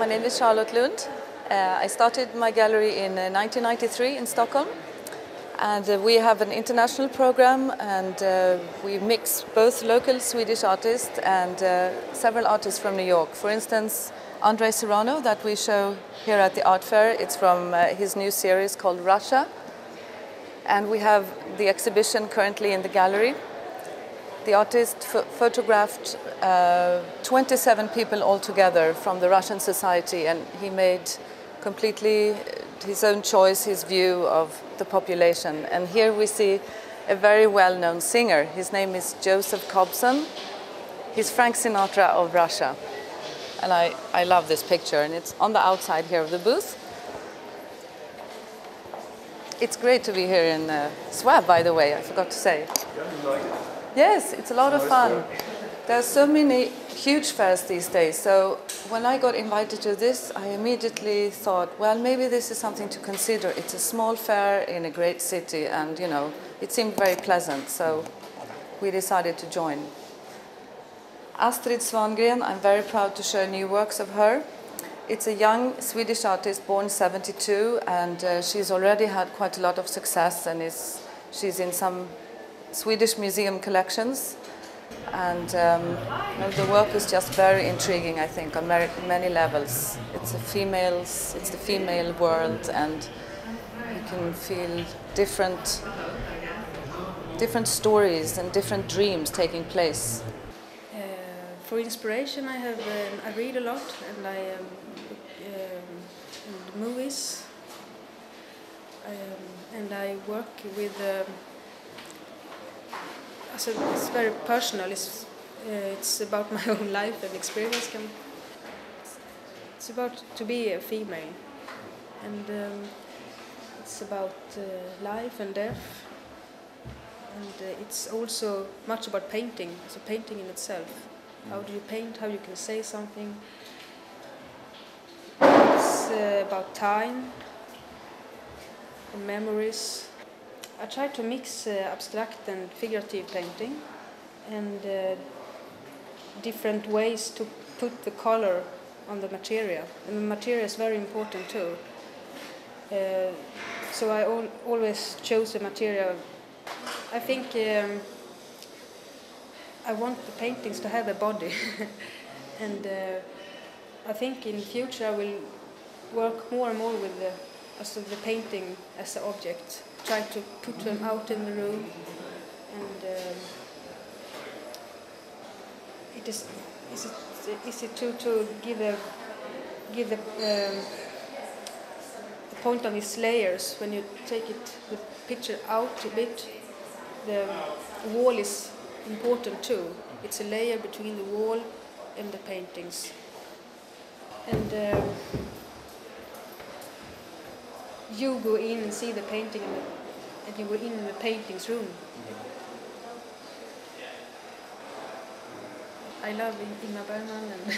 my name is Charlotte Lund. I started my gallery in 1993 in Stockholm. And we have an international program, and we mix both local Swedish artists and several artists from New York. For instance, Andres Serrano that we show here at the art fair. It's from his new series called Russia. And we have the exhibition currently in the gallery. The artist photographed 27 people altogether from the Russian society, and he made completely his own choice, his view of the population. And here we see a very well-known singer. His name is Joseph Kobson. He's Frank Sinatra of Russia. And I love this picture, and it's on the outside here of the booth. It's great to be here in Swab, by the way, I forgot to say. Yes, it's a lot of fun. There are so many huge fairs these days, so when I got invited to this, I immediately thought, well, maybe this is something to consider. It's a small fair in a great city, and, you know, it seemed very pleasant, so we decided to join. Astrid Svangren, I'm very proud to show new works of her. It's a young Swedish artist born 72, and she's already had quite a lot of success, and she's in some Swedish museum collections. And the work is just very intriguing, I think, on many levels. It's the female world, and you can feel different stories and different dreams taking place. For inspiration, I read a lot, and I movies, and I work with. So it's very personal. It's about my own life and experience. It's about to be a female, and it's about life and death, and it's also much about painting. So painting in itself. How do you paint? How you can say something? It's about time and memories. I try to mix abstract and figurative painting, and different ways to put the color on the material. And the material is very important too. So I always chose a material. I think I want the paintings to have a body, and I think in the future I will work more and more with the painting as an object. Try to put them out in the room, and it is easy to give the point of its layers. When you take the picture out a bit, the wall is important too. It's a layer between the wall and the paintings, and you go in and see the painting, and you go in the painting's room. I love Ingmar Bergman and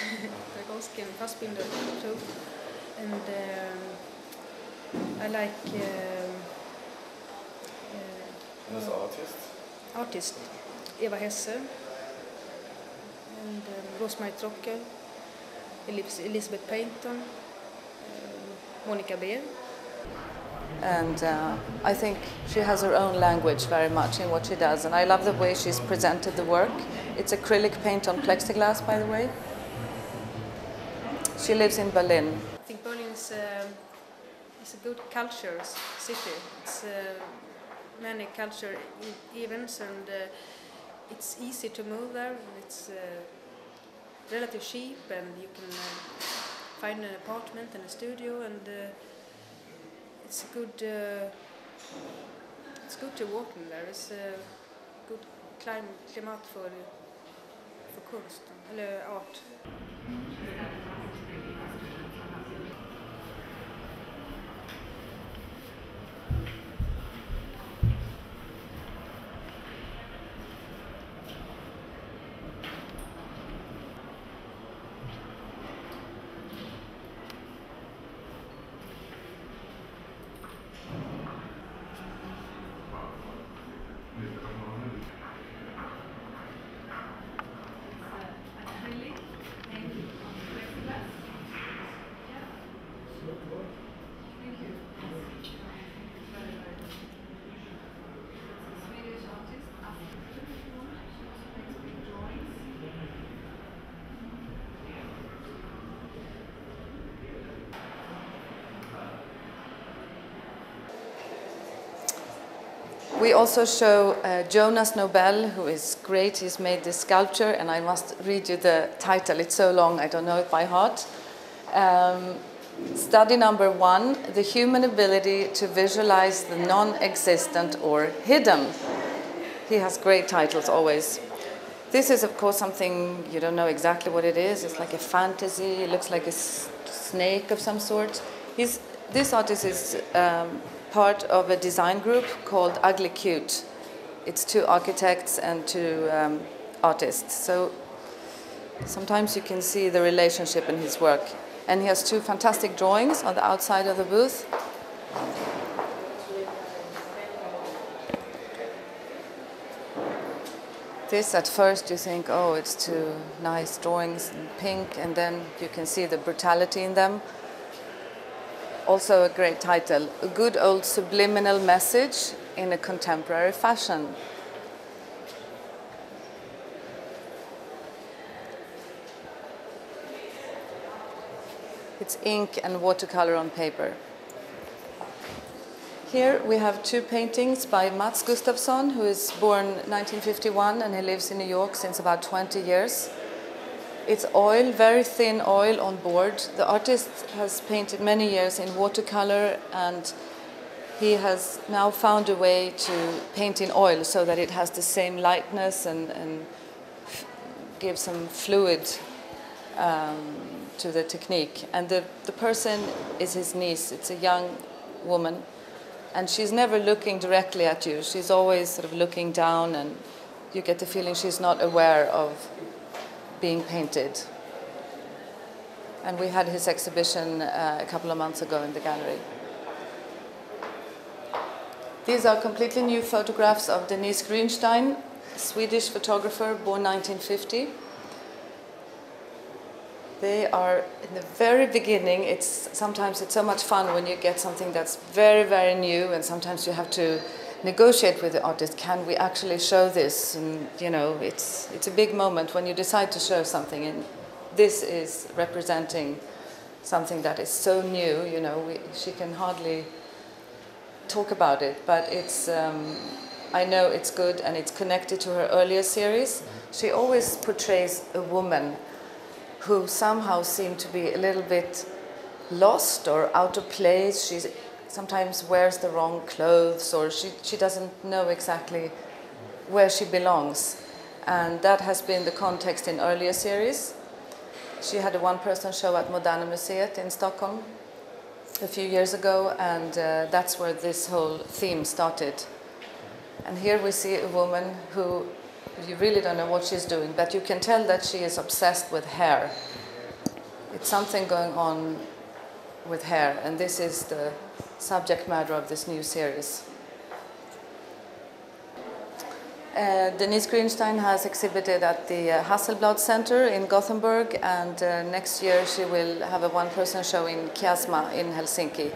Tarkovsky and Fassbinder too, and I like artist Eva Hesse and Rosemary Trockel, Elizabeth Payton, Monica Beer. And I think she has her own language very much in what she does, and I love the way she's presented the work. It's acrylic paint on plexiglass, by the way. She lives in Berlin. I think Berlin is a good culture city. It's many culture events, and it's easy to move there. It's relatively cheap, and you can find an apartment and a studio, and it's good to walk in there. It's a good climate for konst eller art. We also show Jonas Nobel, who is great. He's made this sculpture, and I must read you the title. It's so long, I don't know it by heart. Study number 1, the human ability to visualize the non-existent or hidden. He has great titles always. This is, of course, something you don't know exactly what it is. It's like a fantasy. It looks like a snake of some sort. This artist is part of a design group called Ugly Cute. It's 2 architects and 2 artists. So sometimes you can see the relationship in his work. And he has 2 fantastic drawings on the outside of the booth. This, at first, you think, oh, it's 2 nice drawings in pink, and then you can see the brutality in them. Also a great title, A Good Old Subliminal Message in a Contemporary Fashion. It's ink and watercolor on paper. Here we have 2 paintings by Gustafson, who is born 1951 and he lives in New York since about 20 years. It's oil, very thin oil on board. The artist has painted many years in watercolor, and he has now found a way to paint in oil so that it has the same lightness and gives some fluid to the technique. And the person is his niece. It's a young woman, and she's never looking directly at you. She's always sort of looking down, and you get the feeling she's not aware of being painted. And we had his exhibition a couple of months ago in the gallery. These are completely new photographs of Denise Grünstein, Swedish photographer, born 1950. They are in the very beginning. Sometimes it's so much fun when you get something that's very, very new, and sometimes you have to negotiate with the artist. Can we actually show this? And you know, it's a big moment when you decide to show something, and this is representing something that is so new. You know, she can hardly talk about it, but it's. I know it's good, and it's connected to her earlier series. She always portrays a woman who somehow seemed to be a little bit lost or out of place. She sometimes wears the wrong clothes, or she doesn't know exactly where she belongs. And that has been the context in earlier series. She had a one-person show at Moderna Museet in Stockholm a few years ago, and that's where this whole theme started. And here we see a woman who you really don't know what she's doing, but you can tell that she is obsessed with hair. It's something going on with hair, and this is the subject matter of this new series. Denise Grünstein has exhibited at the Hasselblad Center in Gothenburg, and next year she will have a one-person show in Kiasma in Helsinki.